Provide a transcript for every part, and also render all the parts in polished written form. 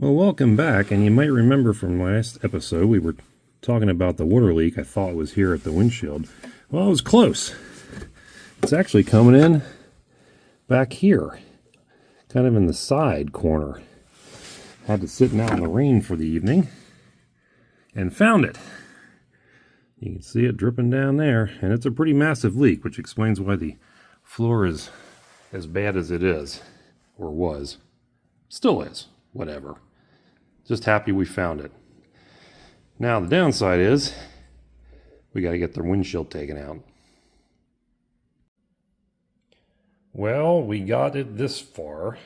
Well, welcome back, and you might remember from last episode we were talking about the water leak I thought was here at the windshield. Well, it was close. It's actually coming in back here, kind of in the side corner. Had to sit out in the rain for the evening and found it. You can see it dripping down there, and it's a pretty massive leak, which explains why the floor is as bad as it is, or was. Still is, whatever. Just happy we found it. Now the downside is we got to get the windshield taken out. Well, we got it this far.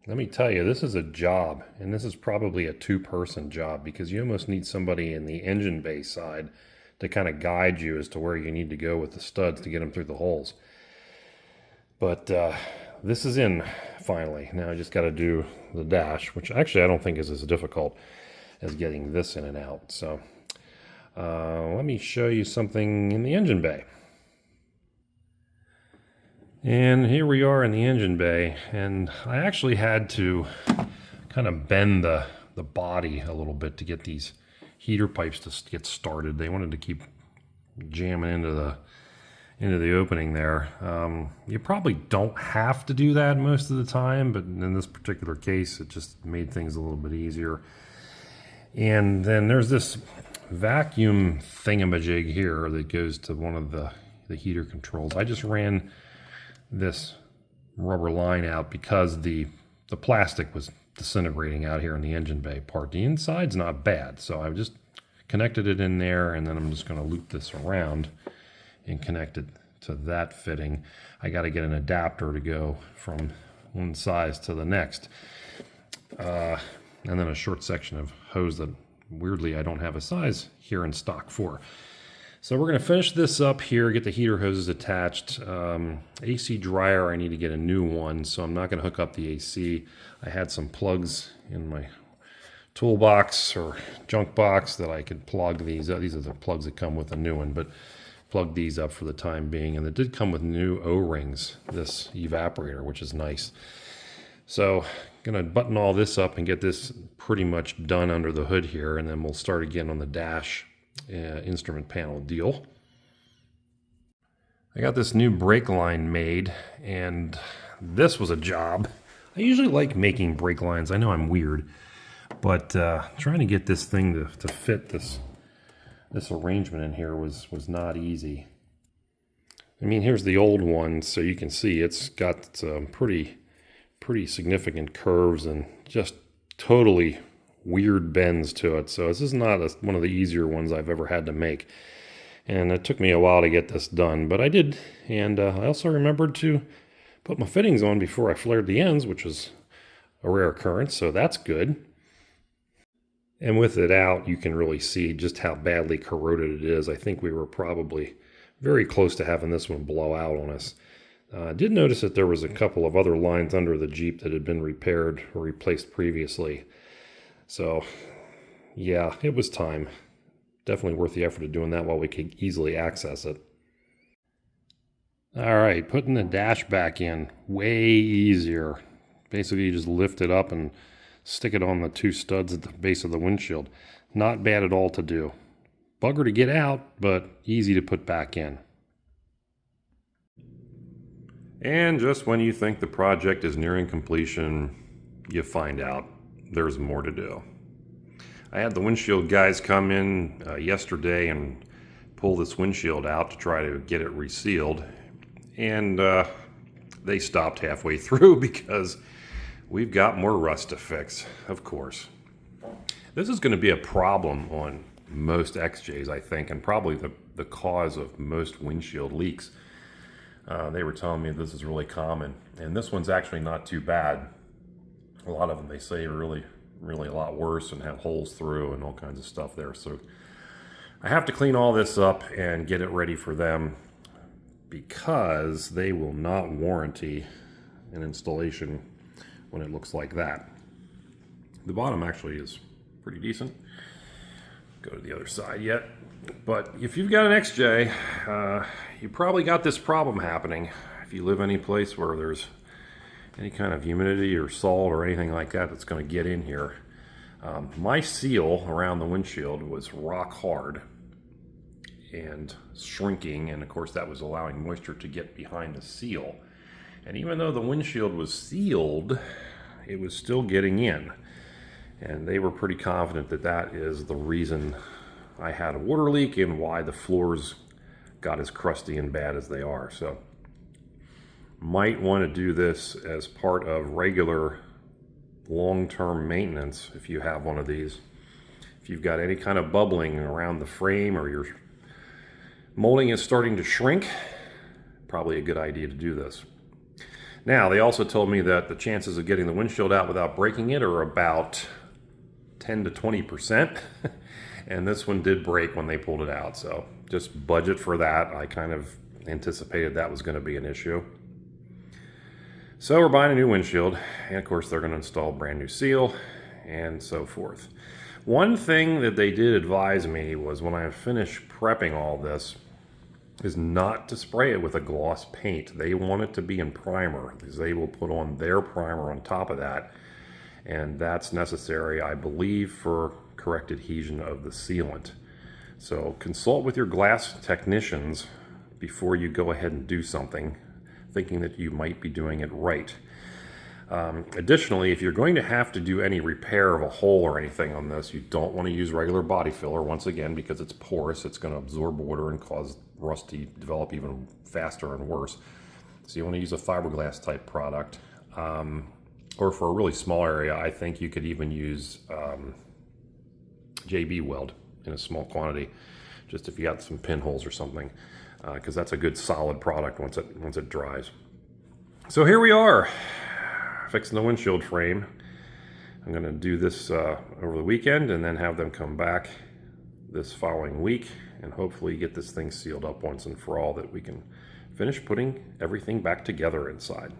Let me tell you, this is a job, and this is probably a two-person job because you almost need somebody in the engine bay side to kind of guide you as to where you need to go with the studs to get them through the holes. But this is in finally. Now I just got to do the dash, which actually I don't think is as difficult as getting this in and out. So let me show you something in the engine bay. And here we are in the engine bay, and I actually had to kind of bend the body a little bit to get these heater pipes to get started. They wanted to keep jamming into the opening there. You probably don't have to do that most of the time, but in this particular case, it just made things a little bit easier. And then there's this vacuum thingamajig here that goes to one of the heater controls. I just ran this rubber line out because the plastic was disintegrating out here in the engine bay part. The inside's not bad, so I just connected it in there, and then I'm just going to loop this around and connect it to that fitting. I got to get an adapter to go from one size to the next, and then a short section of hose that weirdly I don't have a size here in stock for. So we're going to finish this up here, get the heater hoses attached. AC dryer, I need to get a new one, so I'm not going to hook up the AC. I had some plugs in my toolbox or junk box that I could plug these up. These are the plugs that come with a new one, but plug these up for the time being. And it did come with new O-rings, this evaporator, which is nice. So I'm going to button all this up and get this pretty much done under the hood here, and then we'll start again on the dash instrument panel deal. I got this new brake line made, and this was a job. I usually like making brake lines. I know I'm weird, but trying to get this thing to fit this arrangement in here was not easy. I mean, here's the old one, so you can see it's got some pretty significant curves and just totally weird bends to it. So this is not one of the easier ones I've ever had to make. And it took me a while to get this done, but I did. And I also remembered to put my fittings on before I flared the ends, which was a rare occurrence, so that's good. And with it out, you can really see just how badly corroded it is. I think we were probably very close to having this one blow out on us. I did notice that there was a couple of other lines under the Jeep that had been repaired or replaced previously. So, yeah, it was time. Definitely worth the effort of doing that while we could easily access it. All right, putting the dash back in, way easier. Basically, you just lift it up and stick it on the two studs at the base of the windshield. Not bad at all to do. Bugger to get out, but easy to put back in. And just when you think the project is nearing completion, you find out there's more to do. I had the windshield guys come in yesterday and pull this windshield out to try to get it resealed. And they stopped halfway through because we've got more rust to fix, of course. This is going to be a problem on most XJs, I think, and probably the cause of most windshield leaks. They were telling me this is really common, and this one's actually not too bad. A lot of them, they say, are really a lot worse and have holes through and all kinds of stuff there. So I have to clean all this up and get it ready for them because they will not warranty an installation when it looks like that. The bottom actually is pretty decent. Go to the other side yet. But if you've got an XJ, you probably got this problem happening. If you live any place where there's any kind of humidity or salt or anything like that that's going to get in here, My seal around the windshield was rock hard and shrinking, and of course that was allowing moisture to get behind the seal. And even though the windshield was sealed, it was still getting in. And they were pretty confident that that is the reason I had a water leak and why the floors got as crusty and bad as they are. So might want to do this as part of regular long-term maintenance if you have one of these. If you've got any kind of bubbling around the frame or your molding is starting to shrink, probably a good idea to do this. Now, they also told me that the chances of getting the windshield out without breaking it are about 10 to 20%. And this one did break when they pulled it out. So just budget for that. I kind of anticipated that was going to be an issue. So we're buying a new windshield. And of course, they're going to install a brand new seal and so forth. One thing that they did advise me was when I finish prepping all this is not to spray it with a gloss paint. They want it to be in primer because they will put on their primer on top of that. And that's necessary, I believe, for correct adhesion of the sealant. So consult with your glass technicians before you go ahead and do something, thinking that you might be doing it right. Additionally, if you're going to have to do any repair of a hole or anything on this, you don't want to use regular body filler, once again, because it's porous. It's going to absorb water and cause rust to develop even faster and worse. So you want to use a fiberglass type product. Or for a really small area, I think you could even use JB weld in a small quantity, just if you got some pinholes or something, because that's a good solid product once it dries. So here we are, fixing the windshield frame. I'm going to do this over the weekend and then have them come back this following week and hopefully get this thing sealed up once and for all, that we can finish putting everything back together inside.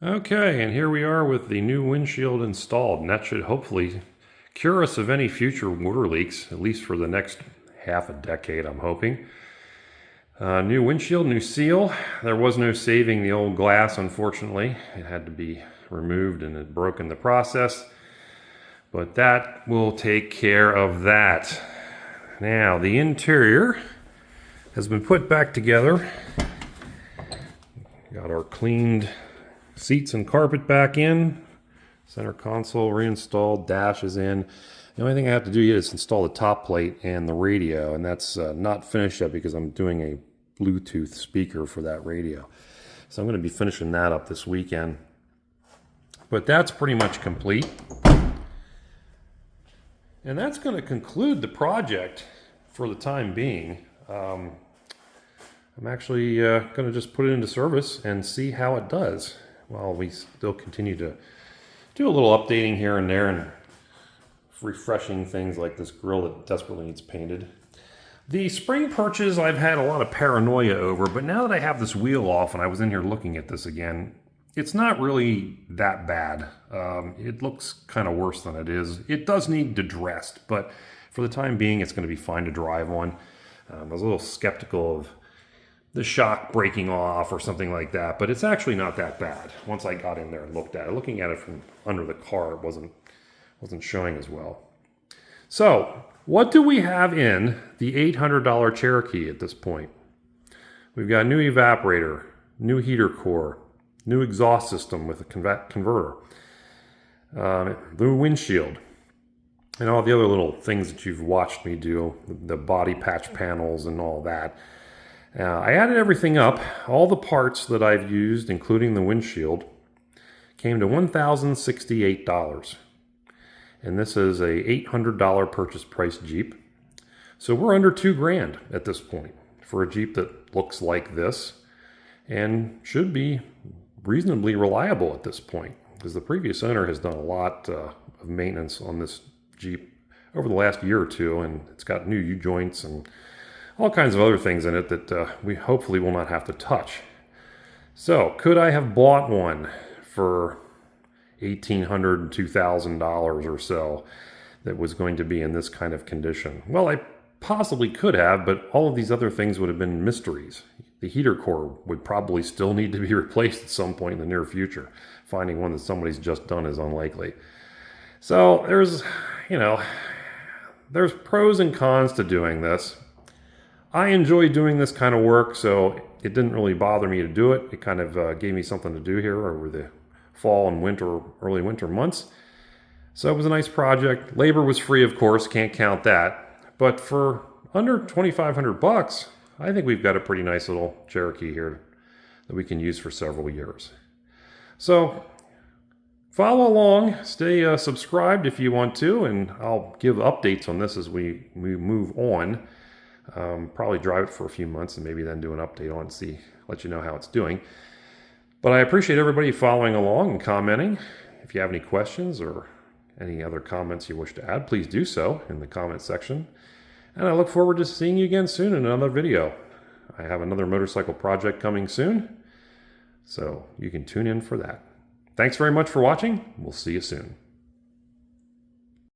Okay, and here we are with the new windshield installed, and that should hopefully cure us of any future water leaks, at least for the next half a decade, I'm hoping. New windshield, new seal. There was no saving the old glass, unfortunately. It had to be removed and it broke in the process, but that will take care of that. Now, the interior has been put back together. Got our cleaned seats and carpet back in, center console reinstalled, dash is in. The only thing I have to do yet is install the top plate and the radio, and that's not finished yet because I'm doing a Bluetooth speaker for that radio. So I'm going to be finishing that up this weekend. But that's pretty much complete. And that's going to conclude the project for the time being. I'm actually going to just put it into service and see how it does, while we still continue to do a little updating here and there and refreshing things like this grill that desperately needs painted. The spring perches I've had a lot of paranoia over, but now that I have this wheel off and I was in here looking at this again, it's not really that bad. It looks kind of worse than it is. It does need to dressed, but for the time being, it's going to be fine to drive on. I was a little skeptical of the shock breaking off or something like that, but it's actually not that bad once I got in there and looked at it. Looking at it from under the car, it wasn't showing as well. So, what do we have in the $800 Cherokee at this point? We've got a new evaporator, new heater core, new exhaust system with a converter, new windshield, and all the other little things that you've watched me do, the body patch panels and all that. I added everything up. All the parts that I've used, including the windshield, came to $1,068. And this is a $800 purchase price Jeep. So we're under $2,000 at this point for a Jeep that looks like this and should be reasonably reliable at this point. because the previous owner has done a lot of maintenance on this Jeep over the last year or two, and it's got new U-joints and all kinds of other things in it that we hopefully will not have to touch. So, could I have bought one for $1,800, $2,000 or so that was going to be in this kind of condition? Well, I possibly could have, but all of these other things would have been mysteries. The heater core would probably still need to be replaced at some point in the near future. Finding one that somebody's just done is unlikely. So there's pros and cons to doing this. I enjoy doing this kind of work, so it didn't really bother me to do it. It kind of gave me something to do here over the fall and winter, early winter months. So it was a nice project. Labor was free, of course, can't count that. But for under $2,500, I think we've got a pretty nice little Cherokee here that we can use for several years. So follow along, stay subscribed if you want to, and I'll give updates on this as we move on. Probably drive it for a few months and maybe then do an update on it, let you know how it's doing. But I appreciate everybody following along and commenting. If you have any questions or any other comments you wish to add, please do so in the comment section. And I look forward to seeing you again soon in another video. I have another motorcycle project coming soon, so you can tune in for that. Thanks very much for watching. We'll see you soon.